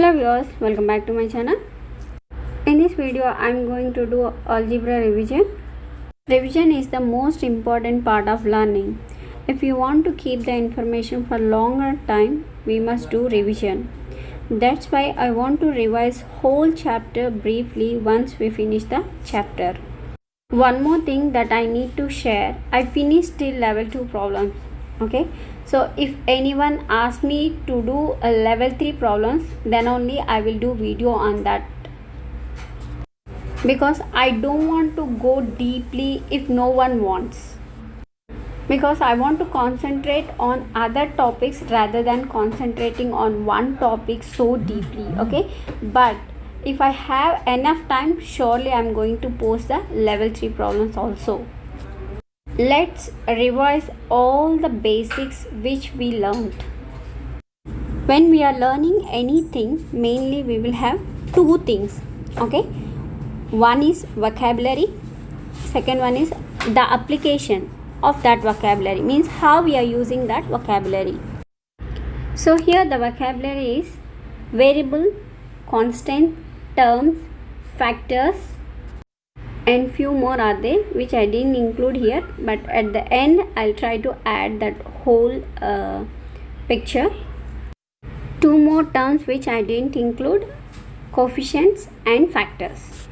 Hello viewers, welcome back to my channel. In this video I am going to do algebra revision. Revision is the most important part of learning. If you want to keep the information for longer time, we must do revision. That's why I want to revise whole chapter briefly once we finish the chapter. One more thing that I need to share, I finished till level 2 problems. Okay, so if anyone asks me to do a level 3 problems, then only I will do video on that, because I don't want to go deeply if no one wants, because I want to concentrate on other topics rather than concentrating on one topic so deeply. Okay, but if I have enough time, surely I am going to post the level 3 problems also. Let's revise all the basics which we learned. When we are learning anything, mainly we will have two things. Okay, one is vocabulary, second one is the application of that vocabulary, means how we are using that vocabulary. So here the vocabulary is variable, constant, terms, factors, and few more are there which I didn't include here, but at the end I'll try to add that whole picture. Two more terms which I didn't include, coefficients and factors.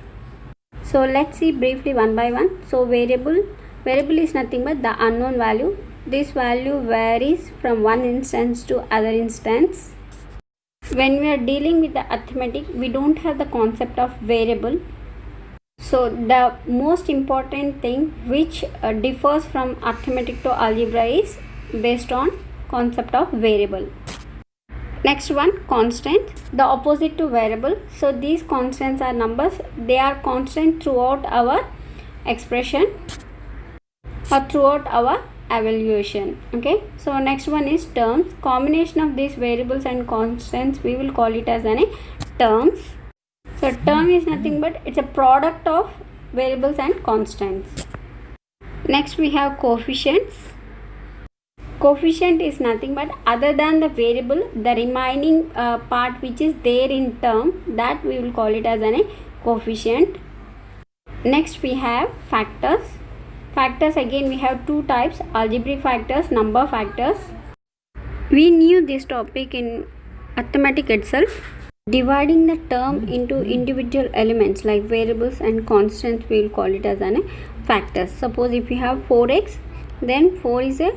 So let's see briefly one by one. So variable is nothing but the unknown value. This value varies from one instance to other instance. When we are dealing with the arithmetic, we don't have the concept of variable. So the most important thing which differs from arithmetic to algebra is based on concept of variable. Next one, constant, the opposite to variable. So these constants are numbers, they are constant throughout our expression or throughout our evaluation. Okay, so next one is terms, combination of these variables and constants we will call it as a terms. So term is nothing but it's a product of variables and constants. Next we have coefficients. Coefficient is nothing but other than the variable, the remaining part which is there in term, that we will call it as a coefficient. Next we have factors. Factors, again we have two types, algebraic factors, number factors. We knew this topic in arithmetic itself. Dividing the term into individual elements like variables and constants, we will call it as a factors. Suppose if you have 4x, then 4 is a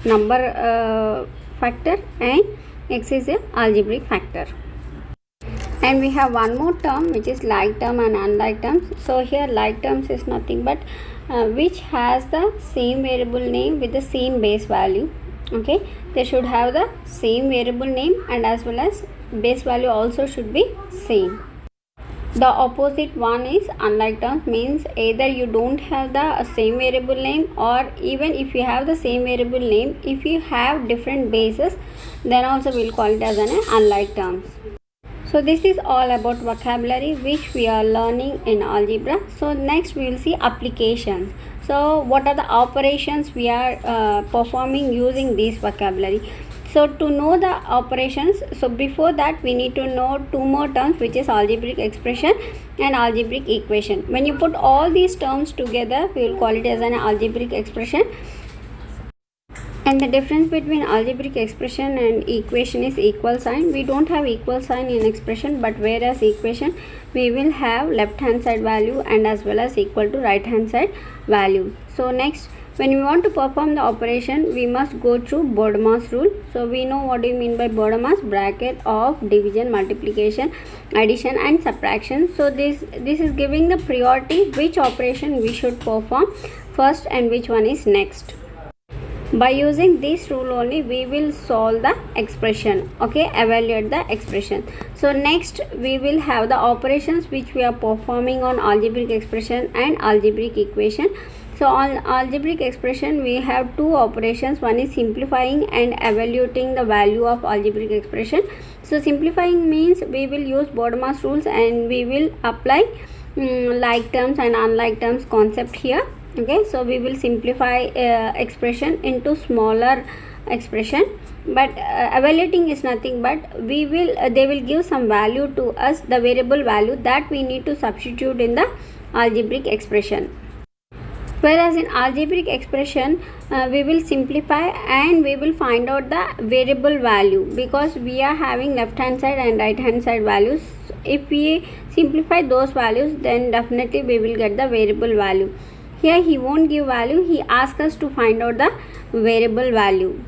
number factor and x is a algebraic factor. And we have one more term which is like term and unlike terms. So here like terms is nothing but which has the same variable name with the same base value. Okay, they should have the same variable name and as well as base value also should be same. The opposite one is unlike terms, means either you don't have the same variable name, or even if you have the same variable name, if you have different bases, then also we'll call it as an unlike terms. So this is all about vocabulary which we are learning in algebra. So next we will see applications. So what are the operations we are performing using this vocabulary. So to know the operations, so before that we need to know two more terms, which is algebraic expression and algebraic equation. When you put all these terms together, we will call it as an algebraic expression. And the difference between algebraic expression and equation is equal sign. We don't have equal sign in expression, but whereas equation we will have left hand side value and as well as equal to right hand side value. So next, when we want to perform the operation, we must go through Bodmer's rule. So we know what do you mean by Bodmer's, bracket of division, multiplication, addition and subtraction. So this is giving the priority which operation we should perform first and which one is next. By using this rule only we will solve the expression. Okay, evaluate the expression. So next we will have the operations which we are performing on algebraic expression and algebraic equation. So on algebraic expression we have two operations, one is simplifying and evaluating the value of algebraic expression. So simplifying means we will use Bodmer's rules and we will apply like terms and unlike terms concept here. Okay, so we will simplify expression into smaller expression but evaluating is nothing but they will give some value to us, the variable value that we need to substitute in the algebraic expression. Whereas in algebraic expression we will simplify and we will find out the variable value, because we are having left hand side and right hand side values. If we simplify those values, then definitely we will get the variable value. Here he won't give value, he asks us to find out the variable value.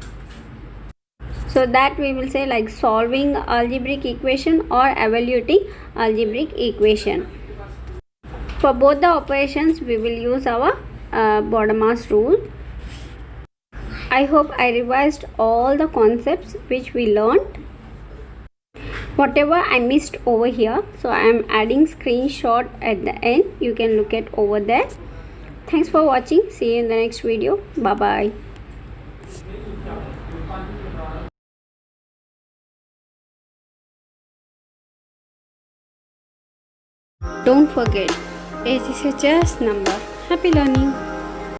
So that we will say like solving algebraic equation or evaluating algebraic equation. For both the operations we will use our Bode-Marx rule. I hope I revised all the concepts which we learned. Whatever I missed over here, so I am adding screenshot at the end, you can look at over there. Thanks for watching, see you in the next video. Bye bye. Don't forget, age is a just number. Happy learning.